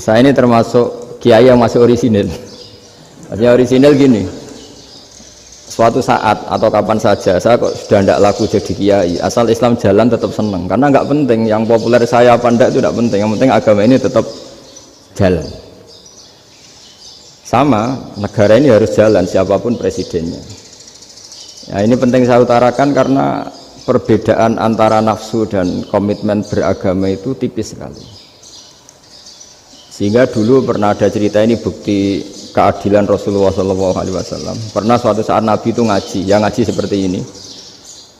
Saya ini termasuk kiai yang masih orisinil. Maksudnya orisinil gini. Suatu saat atau kapan saja saya kok sudah tidak laku jadi kiai, asal Islam jalan tetap seneng, karena nggak penting yang populer saya apa enggak itu tidak penting, yang penting agama ini tetap jalan. Sama negara ini harus jalan siapapun presidennya. Ya, ini penting saya utarakan karena perbedaan antara nafsu dan komitmen beragama itu tipis sekali. Sehingga dulu pernah ada cerita, ini bukti keadilan Rasulullah SAW. Pernah suatu saat Nabi itu ngaji, yang ngaji seperti ini.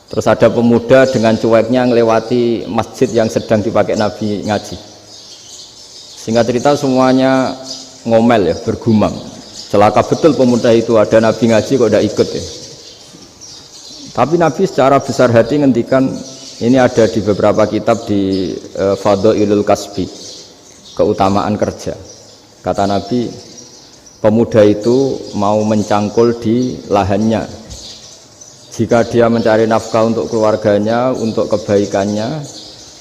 Terus ada pemuda dengan cueknya ngelewati masjid yang sedang dipakai Nabi ngaji. Singkat cerita semuanya ngomel ya, bergumam. Celaka betul pemuda itu, ada Nabi ngaji kok tidak ikut ya. Tapi Nabi secara besar hati ngendikan, ini ada di beberapa kitab di Fadhailul Kasbi, keutamaan kerja. Kata Nabi, pemuda itu mau mencangkul di lahannya. Jika dia mencari nafkah untuk keluarganya, untuk kebaikannya,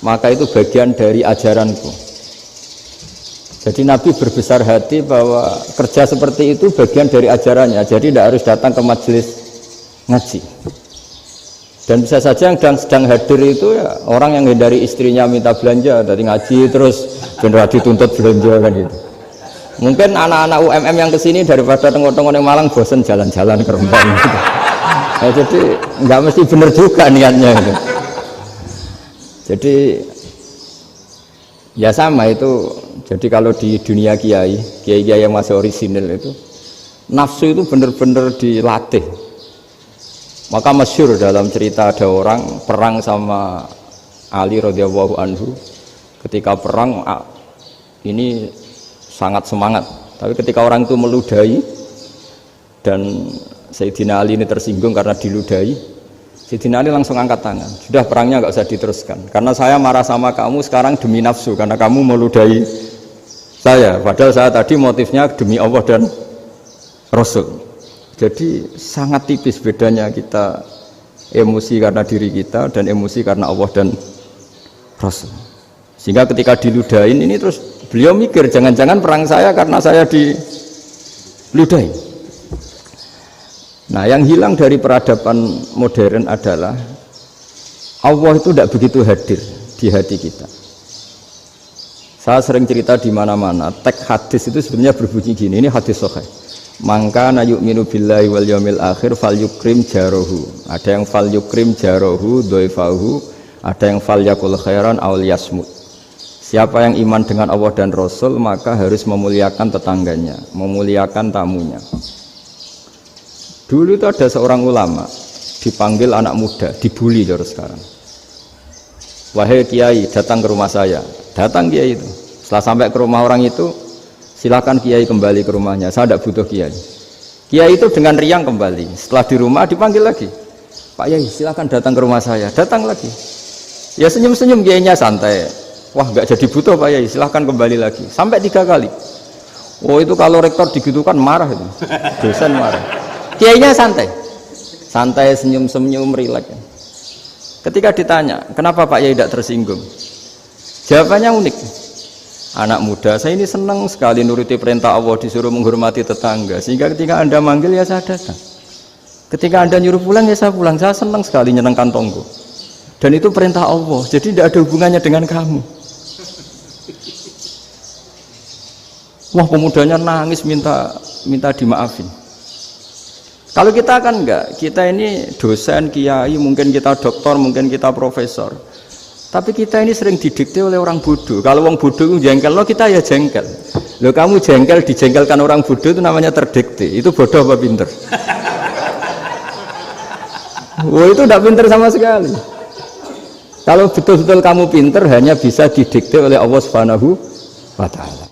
maka itu bagian dari ajaranku. Jadi Nabi berbesar hati bahwa kerja seperti itu bagian dari ajarannya. Jadi tidak harus datang ke majelis ngaji. Dan bisa saja yang sedang hadir itu ya orang yang hindari istrinya minta belanja dari ngaji terus benar dituntut belanja kan gitu. Mungkin anak-anak UMM yang kesini daripada tengok-tengok yang Malang bosen jalan-jalan ke Rembang gitu. Nah, jadi nggak mesti benar juga niatnya gitu. Jadi ya sama itu. Jadi kalau di dunia kiai yang masih orisinil itu nafsu itu benar-benar dilatih. Maka masyhur dalam cerita ada orang perang sama Ali radhiyallahu anhu. Ketika perang ini sangat semangat, tapi ketika orang itu meludahi dan Sayyidina Ali ini tersinggung karena diludahi, Sayyidina Ali langsung angkat tangan, sudah perangnya nggak usah diteruskan karena saya marah sama kamu sekarang demi nafsu karena kamu meludahi saya, padahal saya tadi motifnya demi Allah dan Rasul. Jadi sangat tipis bedanya kita emosi karena diri kita dan emosi karena Allah dan Rasul. Sehingga ketika diludahin ini terus beliau mikir jangan-jangan perang saya karena saya diludahi. Nah yang hilang dari peradaban modern adalah Allah itu tidak begitu hadir di hati kita. Saya sering cerita di mana-mana, teks hadis itu sebenarnya berbunyi gini, ini hadis sahih. Mangka na yu'minu billahi wal yaumil akhir fal yukrim jarohu. Ada yang fal yukrim jarohu doifahu, ada yang fal yakul khairan aul yasmut. Siapa yang iman dengan Allah dan Rasul maka harus memuliakan tetangganya, memuliakan tamunya. Dulu itu ada seorang ulama dipanggil anak muda, dibully terus sekarang. Wahai kiai, datang ke rumah saya. Datang kiai itu. Setelah sampai ke rumah orang itu, silakan kiai kembali ke rumahnya, saya tidak butuh kiai. Kiai itu dengan riang kembali. Setelah di rumah dipanggil lagi, Pak Yai silakan datang ke rumah saya. Datang lagi, ya senyum-senyum kiainya santai. Wah nggak jadi butuh Pak Yai, silakan kembali lagi. Sampai 3 kali. Oh itu kalau rektor digitukan marah itu, dosen marah. Kiainya santai, santai senyum-senyum rileks. Ketika ditanya kenapa Pak Yai tidak tersinggung, jawabannya unik. Anak muda, saya ini senang sekali nuruti perintah Allah, disuruh menghormati tetangga. Sehingga ketika Anda manggil ya saya datang. Ketika Anda nyuruh pulang ya saya pulang. Saya senang sekali nyenangkan tonggo. Dan itu perintah Allah, jadi tidak ada hubungannya dengan kamu. Wah pemudanya nangis minta dimaafin. Kalau kita kan enggak, kita ini dosen, kiai, mungkin kita doktor, mungkin kita profesor. Tapi kita ini sering didikte oleh orang bodoh. Kalau orang bodoh itu jengkel, lo kita ya jengkel. Lo kamu jengkel, dijengkelkan orang bodoh itu namanya terdikte. Itu bodoh apa pinter? Wah itu tidak pinter sama sekali. Kalau betul-betul kamu pinter hanya bisa didikte oleh Allah Subhanahu wa Ta'ala.